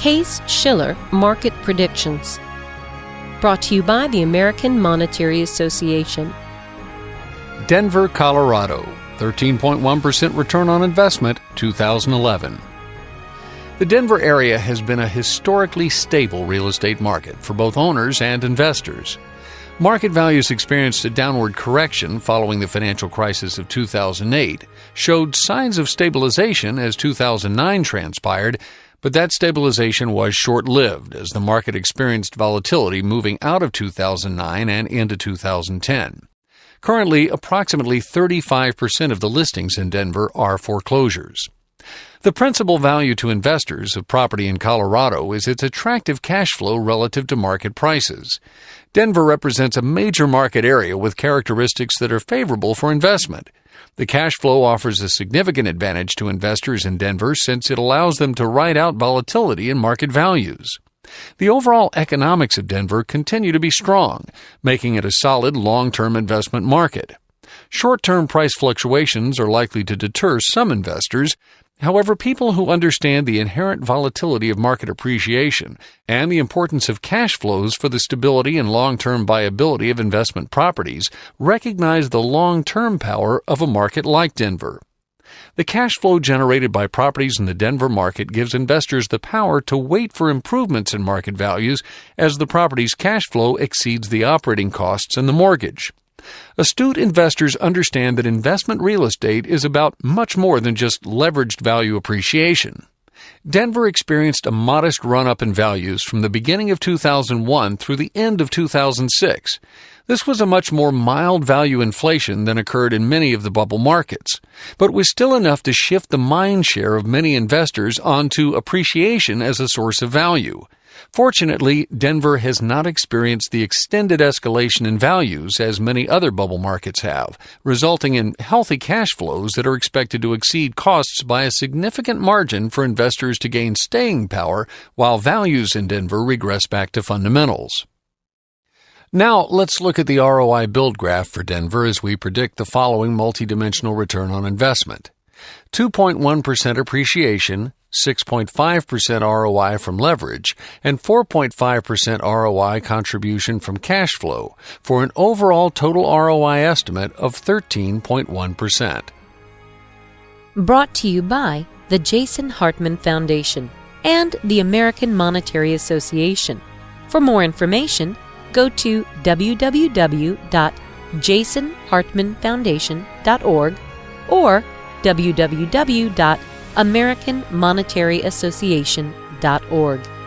Case-Shiller Market Predictions. Brought to you by the American Monetary Association. Denver, Colorado, 13.1% return on investment, 2011. The Denver area has been a historically stable real estate market for both owners and investors. Market values experienced a downward correction following the financial crisis of 2008, showed signs of stabilization as 2009 transpired, but that stabilization was short-lived as the market experienced volatility moving out of 2009 and into 2010. Currently, approximately 35% of the listings in Denver are foreclosures. The principal value to investors of property in Colorado is its attractive cash flow relative to market prices. Denver represents a major market area with characteristics that are favorable for investment. The cash flow offers a significant advantage to investors in Denver since it allows them to ride out volatility in market values. The overall economics of Denver continue to be strong, making it a solid long-term investment market. Short-term price fluctuations are likely to deter some investors. However, people who understand the inherent volatility of market appreciation and the importance of cash flows for the stability and long-term viability of investment properties recognize the long-term power of a market like Denver. The cash flow generated by properties in the Denver market gives investors the power to wait for improvements in market values as the property's cash flow exceeds the operating costs and the mortgage. Astute investors understand that investment real estate is about much more than just leveraged value appreciation. Denver experienced a modest run-up in values from the beginning of 2001 through the end of 2006. This was a much more mild value inflation than occurred in many of the bubble markets, but was still enough to shift the mind share of many investors onto appreciation as a source of value. Fortunately, Denver has not experienced the extended escalation in values as many other bubble markets have, resulting in healthy cash flows that are expected to exceed costs by a significant margin for investors to gain staying power while values in Denver regress back to fundamentals. Now, let's look at the ROI build graph for Denver as we predict the following multidimensional return on investment. 2.1% appreciation, 6.5% ROI from leverage, and 4.5% ROI contribution from cash flow for an overall total ROI estimate of 13.1%. Brought to you by the Jason Hartman Foundation and the American Monetary Association. For more information, go to www.jasonhartmanfoundation.org or www.americanmonetarassociation.org.